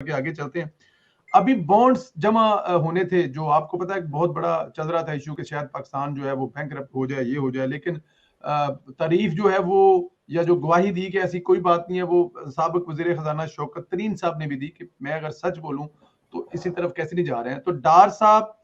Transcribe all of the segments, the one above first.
के आगे चलते हैं। अभी बॉन्ड्स जमा होने थे, जो आपको पता है बहुत बड़ा चल रहा था इशू कि शायद पाकिस्तान जो है वो बैंकरप्ट हो जाए, ये हो जाए, लेकिन तारीफ जो है वो, या जो गवाही दी कि ऐसी कोई बात नहीं है, वो साबिक वजीर खजाना शौकत तरीन साहब ने भी दी कि मैं अगर सच बोलूं तो इसी तरफ कैसे नहीं जा रहे हैं। तो डार साहब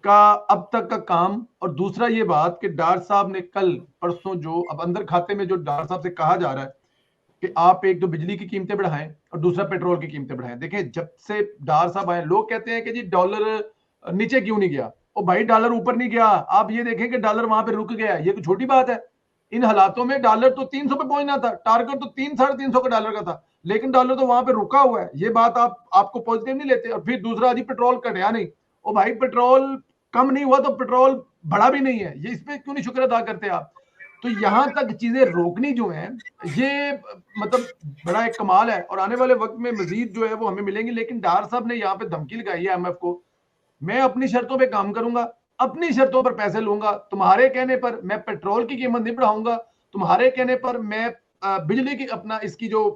का अब तक का काम, और दूसरा ये बात कि डार साहब ने कल परसों जो अब अंदर खाते में जो डार साहब से कहा जा रहा है कि आप एक तो बिजली की कीमतें बढ़ाएं और दूसरा पेट्रोल की कीमतें बढ़ाएं। देखें, जब से डार साहब आए लोग कहते हैं कि जी डॉलर नीचे क्यों नहीं गया, और भाई डॉलर ऊपर नहीं गया, आप ये देखें कि डॉलर वहां पे रुक गया, ये तो छोटी बात है। इन हालातों में डॉलर तो 300 पे पहुंचना था, टारगेट तो 300-350 का डॉलर का था, लेकिन डॉलर तो वहां पे रुका हुआ है। ये बात आपको पॉजिटिव नहीं लेते। और फिर दूसरा, जी पेट्रोल घटा नहीं, और भाई पेट्रोल कम नहीं हुआ तो पेट्रोल बढ़ा भी नहीं है, ये इस पे क्यों नहीं शुक्र अदा करते आप। तो यहां तक चीजें रोकनी जो है, ये मतलब बड़ा एक कमाल है, और आने वाले वक्त में मजीद जो है वो हमें मिलेंगे। लेकिन डार साहब ने यहाँ पे धमकी लगाई है IMF को, मैं अपनी शर्तों पे काम करूंगा, अपनी शर्तों पर पैसे लूंगा, तुम्हारे कहने पर मैं पेट्रोल की कीमत नहीं बढ़ाऊंगा, तुम्हारे कहने पर मैं बिजली की अपना इसकी जो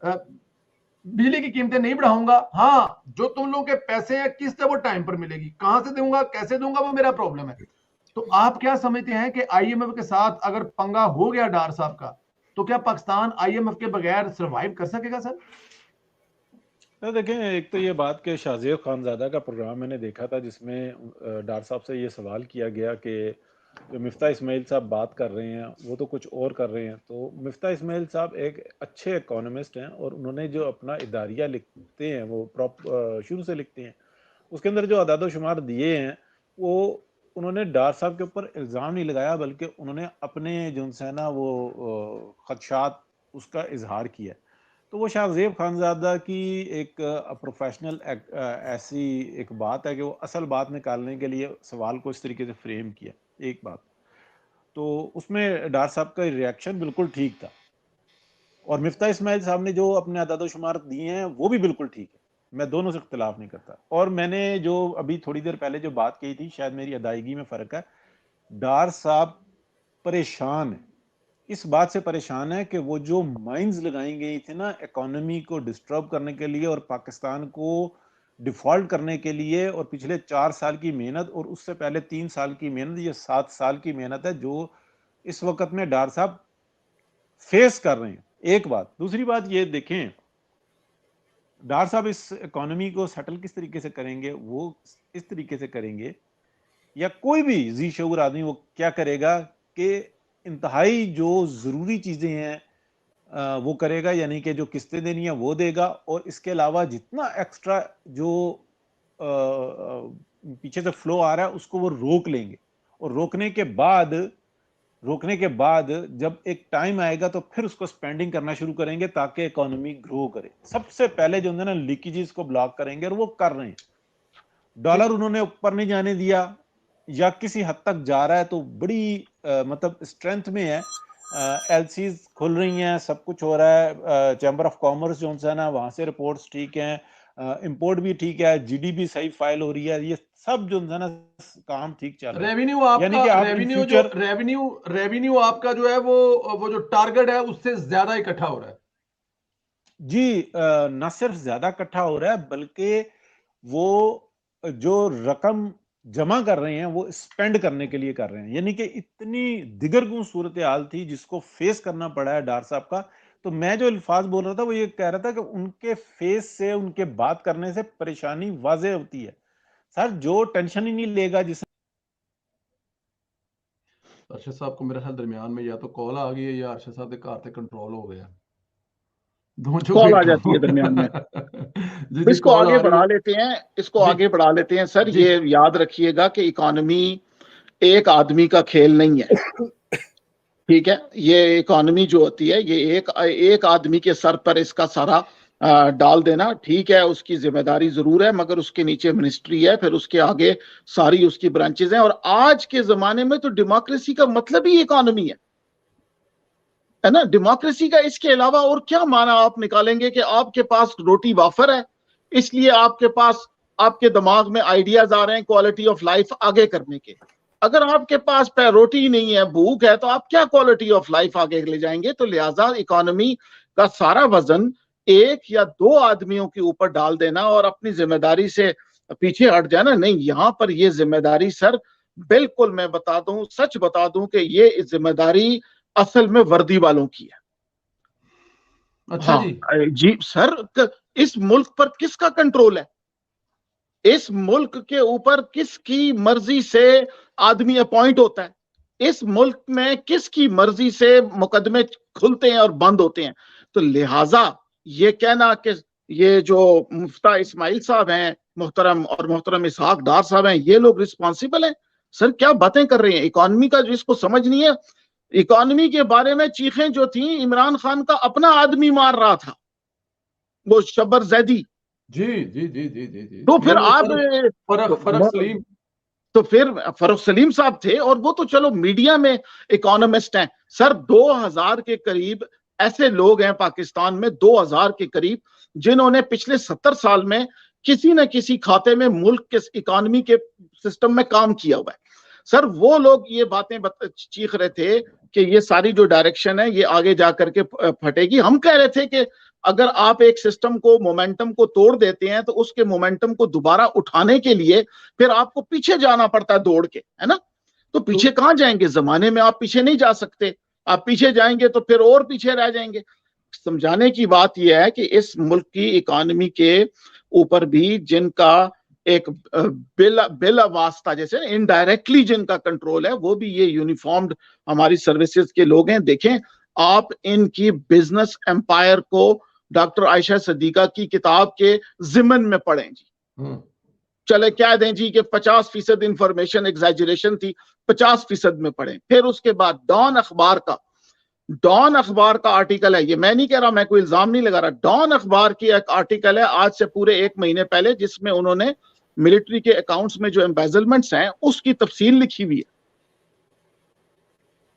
बिजली की कीमतें नहीं बढ़ाऊंगा। हाँ, जो तुम लोगों के पैसे हैं किस्त है वो टाइम पर मिलेगी, कहां से दूंगा कैसे दूंगा वो मेरा प्रॉब्लम है। तो आप क्या समझते हैं कि IMF के साथ अगर पंगा हो गया डार साहब का, तो क्या पाकिस्तान IMF के बगैर सरवाइव कर सकेगा सर? तो देखें, एक तो ये बात कि शाहजेब खानजादा का प्रोग्राम मैंने देखा था जिसमें डार साहब से ये सवाल किया गया कि जो मिफ्ता इस्माइल साहब बात कर रहे हैं वो तो कुछ और कर रहे हैं। तो मिफ्ता इस्माइल साहब एक अच्छे इकोनॉमिस्ट हैं और उन्होंने जो अपना इदारिया लिखते हैं वो शुरू से लिखते हैं, उसके अंदर जो अदाद शुमार दिए हैं वो उन्होंने डार साहब के ऊपर इल्ज़ाम नहीं लगाया, बल्कि उन्होंने अपने जो है ना वो खदशात उसका इजहार किया। तो वो शाहजेब खानजादा की एक प्रोफेशनल ऐसी एक बात है कि वो असल बात निकालने के लिए सवाल को इस तरीके से फ्रेम किया। एक बात तो उसमें डार साहब का रिएक्शन बिल्कुल ठीक था, और मिफ्ता इस्माइल साहब ने जो अपने अदाद शुमार दिए हैं वो भी बिल्कुल ठीक है, मैं दोनों से इख्तिलाफ नहीं करता। और मैंने जो अभी थोड़ी देर पहले जो बात कही थी, शायद मेरी अदायगी में फ़र्क है, डार साहब परेशान है, इस बात से परेशान है कि वो जो माइंस लगाई गई थी ना इकोनॉमी को डिस्टर्ब करने के लिए और पाकिस्तान को डिफॉल्ट करने के लिए, और पिछले 4 साल की मेहनत और उससे पहले 3 साल की मेहनत, ये 7 साल की मेहनत है जो इस वक्त में डार साहब फेस कर रहे हैं। एक बात, दूसरी बात ये देखें, डार साहब इस इकोनॉमी को सेटल किस तरीके से करेंगे, वो इस तरीके से करेंगे, या कोई भी जी शऊर आदमी वो क्या करेगा कि इंतहाई जो ज़रूरी चीज़ें हैं वो करेगा, यानी कि जो किस्तें देनी है वो देगा, और इसके अलावा जितना एक्स्ट्रा जो पीछे से फ्लो आ रहा है उसको वो रोक लेंगे, और रोकने के बाद जब एक टाइम आएगा तो फिर उसको स्पेंडिंग करना शुरू करेंगे ताकि इकोनॉमी ग्रो करे। सबसे पहले जो है ना लीकेजेस को ब्लॉक करेंगे, और वो कर रहे हैं। डॉलर उन्होंने ऊपर नहीं जाने दिया, या किसी हद तक जा रहा है तो बड़ी मतलब स्ट्रेंथ में है। LCs खुल रही हैं, सब कुछ हो रहा है, चैम्बर ऑफ कॉमर्स जो है ना वहां से रिपोर्ट्स ठीक हैं, इंपोर्ट भी ठीक है, GDP सही फाइल हो रही है, ये सब जो है ना काम ठीक चल रहा है। रेवेन्यू आपका, यानी कि आप रेवेन्यू जो रेवेन्यू आपका जो है वो जो टारगेट है उससे ज्यादा इकट्ठा हो रहा है जी। न सिर्फ ज्यादा इकट्ठा हो रहा है बल्कि वो जो रकम जमा कर रहे हैं वो स्पेंड करने के लिए कर रहे हैं। यानी कि इतनी दिगरगुं सूरत हाल थी जिसको फेस करना पड़ा है डार साहब का। तो मैं जो अल्फाज बोल रहा था वो ये कह रहा था कि उनके फेस से, उनके बात करने से परेशानी वाज़ेह होती है। सर जो टेंशन ही नहीं लेगा, जिस अरशद साहब को मेरे ख्याल दरमियान में या तो कॉल आ गई है या अरशद साहब के घर से कंट्रोल हो गया, कॉल आ जाती है दरमियान में। जी इसको कॉल आगे आ रही बढ़ा है लेते हैं, इसको जी आगे बढ़ा लेते हैं सर। जी ये याद रखिएगा कि इकोनॉमी एक आदमी का खेल नहीं है, ठीक है। ये इकोनॉमी जो होती है ये एक आदमी के सर पर इसका सारा डाल देना, ठीक है, उसकी जिम्मेदारी जरूर है, मगर उसके नीचे मिनिस्ट्री है, फिर उसके आगे सारी उसकी ब्रांचेस हैं। और आज के जमाने में तो डेमोक्रेसी का मतलब ही इकोनॉमी है ना। डेमोक्रेसी का इसके अलावा और क्या माना आप निकालेंगे कि आपके पास रोटी वाफर है, इसलिए आपके पास, आपके दिमाग में आइडियाज आ रहे हैं क्वालिटी ऑफ लाइफ आगे करने के। अगर आपके पास रोटी नहीं है, भूख है, तो आप क्या क्वालिटी ऑफ लाइफ आगे ले जाएंगे। तो लिहाजा इकोनॉमी का सारा वजन एक या दो आदमियों के ऊपर डाल देना और अपनी जिम्मेदारी से पीछे हट जाना नहीं। यहां पर ये जिम्मेदारी सर, बिल्कुल मैं बता दूं, सच बता दूं कि ये जिम्मेदारी असल में वर्दी वालों की है। अच्छा हाँ जी सर, इस मुल्क पर किसका कंट्रोल है? इस मुल्क के ऊपर किसकी मर्जी से आदमी अपॉइंट होता है? इस मुल्क में किसकी मर्जी से मुकदमे खुलते हैं और बंद होते हैं? तो लिहाजा ये कहना कि ये जो मुफ्ता इस्माइल साहब हैं मोहतरम और मोहतरम इसहाक डार साहब हैं, ये लोग रिस्पॉन्सिबल हैं, सर क्या बातें कर रहे हैं? इकोनॉमी का जिसको समझ नहीं है, इकोनॉमी के बारे में चीखें जो थी, इमरान खान का अपना आदमी मार रहा था, वो शब्बर जैदी। जी जी जी जी जी जी। तो फिर आप फरक सलीम, तो फिर फरुख सलीम साहब थे, और वो तो चलो मीडिया में इकोनॉमिस्ट हैं सर। 2000 के करीब ऐसे लोग हैं पाकिस्तान में, 2000 के करीब, जिन्होंने पिछले 70 साल में किसी न किसी खाते में मुल्क के इकोनॉमी के सिस्टम में काम किया हुआ है। सर वो लोग ये बातें चीख रहे थे कि ये सारी जो डायरेक्शन है ये आगे जा करके फटेगी। हम कह रहे थे कि अगर आप एक सिस्टम को, मोमेंटम को तोड़ देते हैं, तो उसके मोमेंटम को दोबारा उठाने के लिए फिर आपको पीछे जाना पड़ता है दौड़ के, है ना? तो पीछे कहां जाएंगे? जमाने में आप पीछे नहीं जा सकते। आप पीछे जाएंगे तो फिर और पीछे रह जाएंगे। समझाने की बात यह है कि इस मुल्क की इकोनॉमी के ऊपर भी जिनका एक बिला वास्ता, जैसे इनडायरेक्टली जिनका कंट्रोल है, वो भी ये यूनिफॉर्म्ड हमारी सर्विसेज के लोग हैं। देखें आप इनकी बिजनेस एम्पायर को डॉक्टर आयशा सदीका की किताब के जिमन में पढ़ें जी। चले क्या दें जी कि 50% इंफॉर्मेशन एग्जैजरेशन थी, 50% में पढ़ें। फिर उसके बाद डॉन अखबार का आर्टिकल है, ये मैं नहीं कह रहा, मैं कोई इल्जाम नहीं लगा रहा, डॉन अखबार की एक आर्टिकल है आज से पूरे 1 महीने पहले, जिसमें उन्होंने मिलिट्री के अकाउंट्स में जो एम्बेजलमेंट्स हैं उसकी तफसील लिखी हुई है।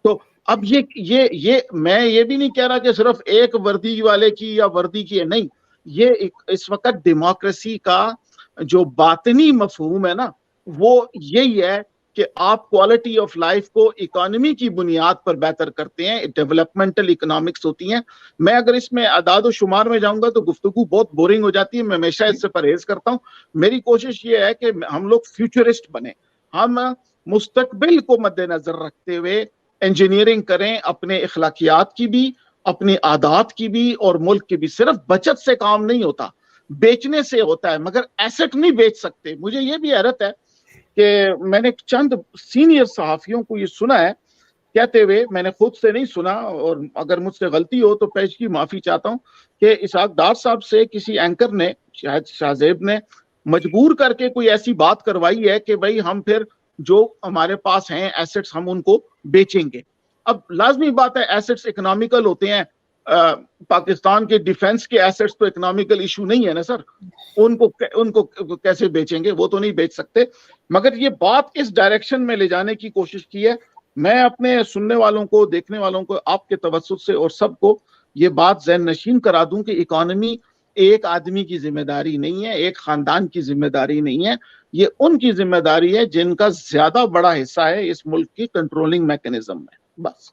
तो अब ये मैं ये भी नहीं कह रहा कि सिर्फ एक वर्दी वाले की या वर्दी की है, नहीं, ये इस वक्त डेमोक्रेसी का जो बातनी मफहूम है ना, वो यही है कि आप क्वालिटी ऑफ लाइफ को इकोनॉमी की बुनियाद पर बेहतर करते हैं। डेवलपमेंटल इकोनॉमिक्स होती हैं। मैं अगर इसमें अदाद शुमार में जाऊंगा तो गुफ्तगू बहुत बोरिंग हो जाती है, मैं हमेशा इससे परहेज करता हूं। मेरी कोशिश ये है कि हम लोग फ्यूचरिस्ट बने, हम मुस्तकबिल को मद्देनजर रखते हुए इंजीनियरिंग करें, अपने इखलाकियात की भी, अपनी आदात की भी और मुल्क की भी। सिर्फ बचत से काम नहीं होता, बेचने से होता है, मगर एसेट नहीं बेच सकते। मुझे ये भी हैरत है कि मैंने चंद सीनियर सहाफियों को ये सुना है कहते हुए, मैंने खुद से नहीं सुना, और अगर मुझसे गलती हो तो पेश की माफी चाहता हूं, कि इसहाक डार साहब से किसी एंकर ने, शायद शाहजेब ने, मजबूर करके कोई ऐसी बात करवाई है कि भाई हम फिर जो हमारे पास हैं एसेट्स हम उनको बेचेंगे। अब लाजमी बात है एसेट्स इकोनॉमिकल होते हैं, पाकिस्तान के डिफेंस के एसेट्स तो इकोनॉमिकल इशू नहीं है ना सर, उनको कैसे बेचेंगे? वो तो नहीं बेच सकते। मगर ये बात इस डायरेक्शन में ले जाने की कोशिश की है। मैं अपने सुनने वालों को, देखने वालों को, आपके तवज्जुह से और सबको ये बात ज़हन नशीन करा दूं कि इकोनॉमी एक आदमी की जिम्मेदारी नहीं है, एक खानदान की जिम्मेदारी नहीं है, ये उनकी जिम्मेदारी है जिनका ज्यादा बड़ा हिस्सा है इस मुल्क की कंट्रोलिंग मैकेनिज्म में, बस।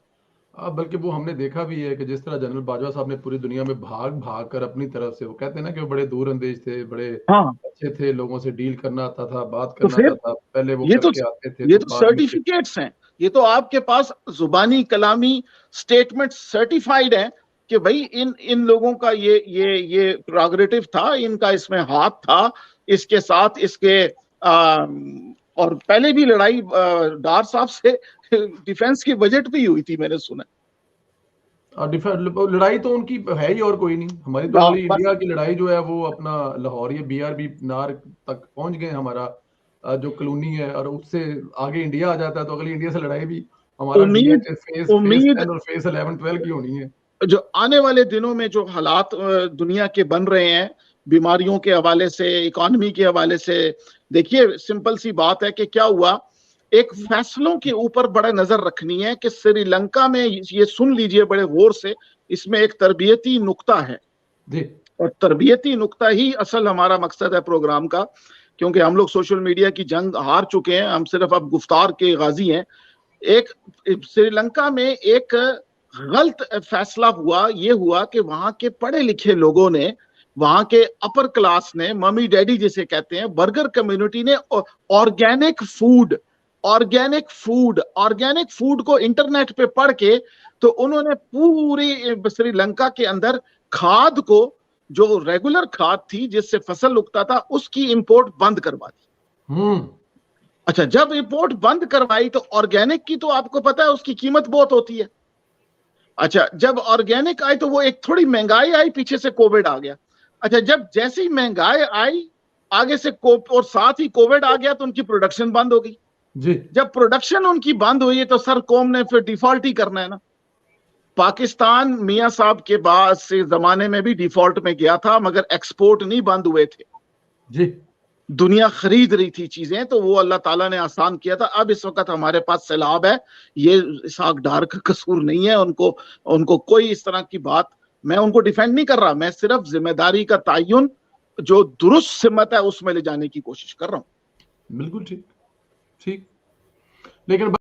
बल्कि वो हमने देखा भी है कि जिस तरह जनरल बाजवा साहब ने पूरी दुनिया में भाग भाग कर अपनी तरफ से, वो कहते हैं ना कि वो बड़े दूर अंदेश थे, बड़े अच्छे थे, लोगों से डील करना आता था, बात करना आता था, पहले वो करके आते थे। ये तो सर्टिफिकेट्स हैं, ये तो आपके पास जुबानी कलामी स्टेटमेंट सर्टिफाइड है कि भाई इन लोगों का ये प्रोग्रेटिव था, इनका इसमें हाथ था, इसके साथ इसके और पहले भी लड़ाई डार साहब से डिफेंस की बजट भी हुई थी, मैंने सुना। लड़ाई तो उनकी है ही और कोई नहीं, हमारी तो इंडिया की लड़ाई जो है वो अपना लाहौर, ये BRB नार तक पहुंच गए हमारा जो कॉलोनी है, और उससे आगे इंडिया आ जाता है तो अगली इंडिया से लड़ाई भी हमारा फेज 10 और फेज 11-12 की होनी है। जो आने वाले दिनों में जो हालात दुनिया के बन रहे हैं, बीमारियों के हवाले से, इकोनॉमी के हवाले से, देखिए सिंपल सी बात है कि क्या हुआ, एक फैसलों के ऊपर बड़ा नजर रखनी है कि श्रीलंका में, ये सुन लीजिए बड़े गौर से, इसमें एक तरबियती नुक्ता है और तरबियती नुक्ता ही असल हमारा मकसद है प्रोग्राम का, क्योंकि हम लोग सोशल मीडिया की जंग हार चुके हैं, हम सिर्फ अब गुफ्तार के गाजी हैं। एक श्रीलंका में एक गलत फैसला हुआ, ये हुआ कि वहां के पढ़े लिखे लोगों ने, वहां के अपर क्लास ने, मम्मी डैडी जिसे कहते हैं, बर्गर कम्युनिटी ने ऑर्गेनिक फूड को इंटरनेट पे पढ़ के तो उन्होंने पूरी श्रीलंका के अंदर खाद को, जो रेगुलर खाद थी जिससे फसल उगता था, उसकी इंपोर्ट बंद करवा दी। अच्छा, जब इंपोर्ट बंद करवाई तो ऑर्गेनिक की तो आपको पता है उसकी कीमत बहुत होती है। अच्छा, जब ऑर्गेनिक आई तो वो एक थोड़ी महंगाई आई, पीछे से कोविड आ गया। अच्छा, जब जैसे ही महंगाई आई आगे से और साथ ही कोविड आ गया तो उनकी प्रोडक्शन बंद हो गई जी। जब प्रोडक्शन उनकी बंद हुई तो सर कौम ने फिर डिफॉल्ट ही करना है ना। पाकिस्तान मियां साहब के बाद से जमाने में भी डिफॉल्ट में गया था, मगर एक्सपोर्ट नहीं बंद हुए थे जी। दुनिया खरीद रही थी चीजें, तो वो अल्लाह ताला ने आसान किया था। अब इस वक्त हमारे पास सैलाब है, ये इसहाक डार का कसूर नहीं है। उनको कोई इस तरह की बात, मैं उनको डिफेंड नहीं कर रहा, मैं सिर्फ जिम्मेदारी का तयन जो दुरुस्त सिमत है उसमें ले जाने की कोशिश कर रहा हूं। बिल्कुल ठीक, लेकिन